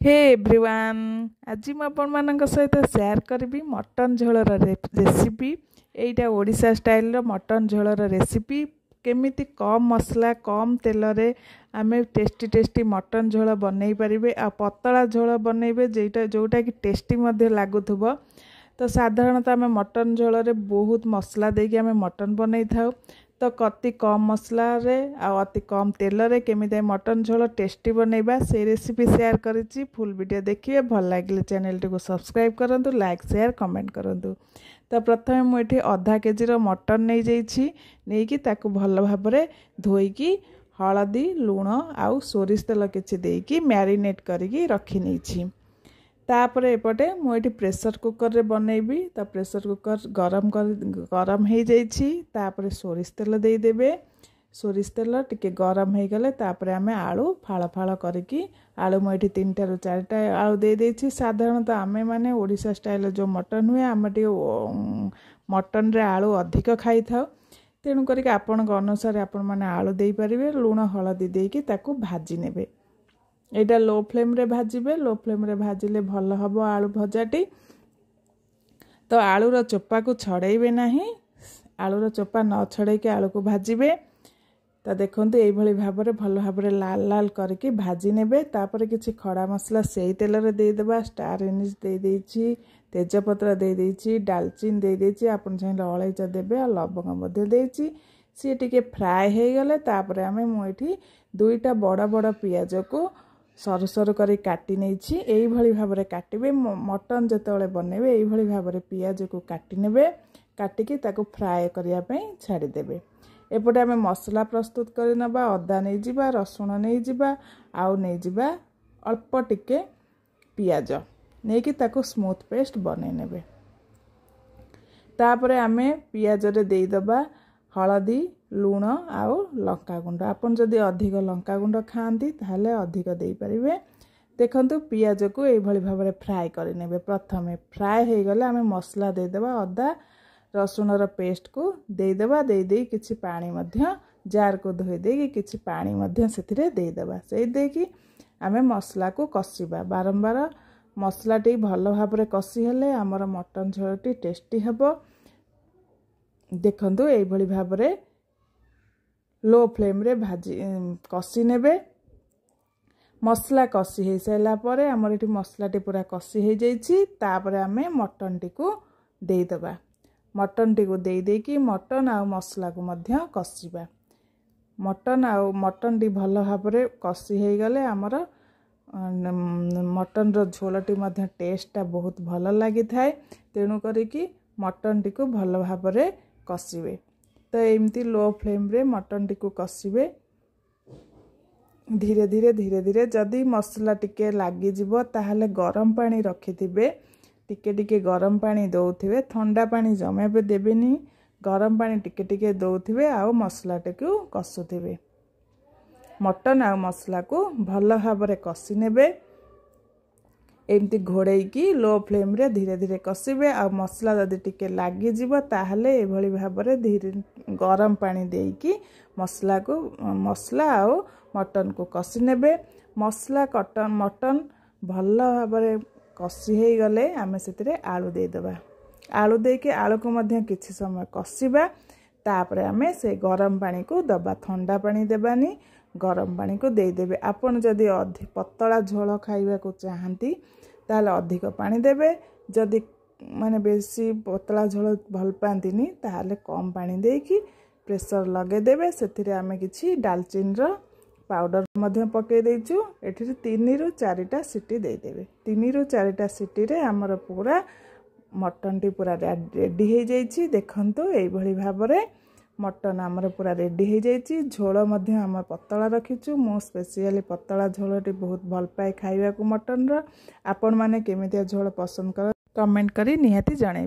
Hey everyone, आज मैं आपण सहित शेयर करी मटन झोलर रेसिपी। एटा ओडिशा स्टाइल मटन झोलर रेसिपी केमिति कम मसला कम तेल रे आमे टेस्टी टेस्टी मटन झोल बनई पारिबे आ पतला झोल बनइबे जोटा कि टेस्टी मध्ये लागुथबो। तो साधारणतः आमे मटन झोल रे बहुत मसला देके आमे मटन बनई थाउ। तो कति कम मसला रे आ अति कम तेल रे केमिति मटन झोल टेस्टी बनइबा से रेसिपी शेयर करिछि। फुल वीडियो देखिए, भल लागिले चैनल को सब्सक्राइब करंतु, लाइक शेयर कमेंट करंतु। तो प्रथमे मुझे आधा केजी रो मटन नहीं जाइछि, नेकी ताकू भल भाबरे धोईकी हळदी लूण आउ सोरिष तेल किछि देकी मैरिनेट करिकी रखि नेछि। तापर एपटे मुझे प्रेशर कुकर रे बनैबी। तो प्रेशर कुकर गरम हो जाइछि। तापर सोरिष तेल दे देबे। सोरिष तेल टिके गरम हो गले तापर आमे आलू फाळ फाळ करिकी आलू मुझे 3टा ରୁ 4टा आलू दे देछि। साधारणतः आमे माने ओडिशा स्टाइल जो मटन हुए आमे टिके मटन रे आलू अधिक खाई थाउ। तेणु करिक आपन अनुसार आपन माने आलू दे परिबे। लूण हळदी देकी ताकू भाजी नेबे। एटा लो फ्लेम रे भाजिबे। लो फ्लेम रे भाजिले भल हबो आलू भजाटी। तो आलूर चोपा को छड़ेबे नहीं, आलूर चोपा न छड़े के आलू को भाजिबे। तो देखंतु एई भली भाबरे भल भाबरे लाल लाल करके भाजी नेबे। तापर किछि खड़ा मसला सेई तेल रे दे देबा। स्टार एनिस दे देछि, तेजपत्र दे देछि, दालचीनी दे देछि, आपन चाहिले अलैच देबे आ लवंग मध्ये देछि। सी टिके फ्राई हे गले तापर आमे मु एठी 2टा बड़ बड़ पियाज को सरू सरू करी काटी नेछि। एई भली भाबरे काटिबे। मटन जतले बनेबे एई भली भाबरे पियाज को काटी नेबे। काटिकी ताको फ्राई करिया पई छाडी देबे। एपटे आमे मसला प्रस्तुत करि नबा। अदा नै जिबा, रसुण नै जिबा, आउ नै जिबा अल्प टिके पियाज नेकी ताको स्मूथ पेस्ट बनै नेबे। तापरे आमे पियाज रे देई दबा हळदी लूण आउ लंका गुंड। आपन जदि अधिक लंका गुंड खांती ताहले अधिक देई परिबे। देखंतु पियाज को एई भली भाबरे फ्राई करि नेबे। प्रथमे फ्राई हे गले आमे मसला दे देबा। अदा रसुण रो पेस्ट को दे देबा। दे किछि पानी मध्य जार को धोई देकी किछि पानी मध्य सेथिरे दे देबा। से देकी आमे मसला को कसिबा। बारंबार मसला टी भल भाबरे कसी हेले हमर मटन झोलटी टेस्टी हबो। देखंतु एई भली भाबरे लो फ्लेम रे भाजी कसी नेबे। मसला कसी हे साइला परे हमर एठी मसला टी पूरा कसी हे जाइछि। तापर आमे मटन टी को दे देबा। मटन टी को दे देकी मटन आ मसला को मध्य कसीबा। मटन टी भल भाबरे कसी हे गले हमर मटन रो झोलटी मध्य टेस्ट बहुत भल लागि थाए। तेणु करिकी मटन टी को भल भाबरे कसीबे। तो एमती लो फ्लेम रे मटन टी को कसीबे। धीरे धीरे जदि मसला टिके लागी जिवो ताहले गरम पानी रखिथिबे। टिके टिके गरम पानी दउथिबे। ठंडा पानी जमे पे देबेनी। गरम पानी टिके टिके दउथिबे आउ मसला टिकु कसुथिबे। मटन आ मसला को भल भाबरे कसी नेबे। एमती घोड़े की लो फ्लेम रे धीरे धीरे कसिबे। आ मसला जदि टिके लागी जिवो ताहले ए भली भाबरे धीरे गरम पानी देकी मसला आउ मटन को कसी नेबे। मटन भल भाबरे कसी हे गले आमे सेतिरे आलू दे देबा। आलू देके आलू को मध्य किछि समय कसिबा। तापरे आमे से गरम पानी को दबा। ठंडा पानी देबानी, गरम पानी को दे देबे। आपन जदि अधिक पतला झोल खाइबा को चाहंती ताले अधिक पानी देबे। जदि माने बेसी पतला झोल भल पांतिनी ताले कम पानी देकी प्रेशर लगे देबे। सेथिरे आमे किछि दालचीनी रो पाउडर मध्य पके देइछु। एठी 3 ରୁ 4टा सीटी दे देबे। 3 ରୁ 4टा सीटी रे हमर पूरा मटन टी पूरा रेडी हे जाइछि। देखंतु एई भली भाबरे मटन हमर पूरा रेडी हे जाइछि। झोल मध्य हम पतला रखिछु। मो स्पेशली पतला झोलटी बहुत भल पाए खाइबा को मटन रो। आपन माने केमितिया झोल पसंद कर कमेंट करी निहाती जणाइबे।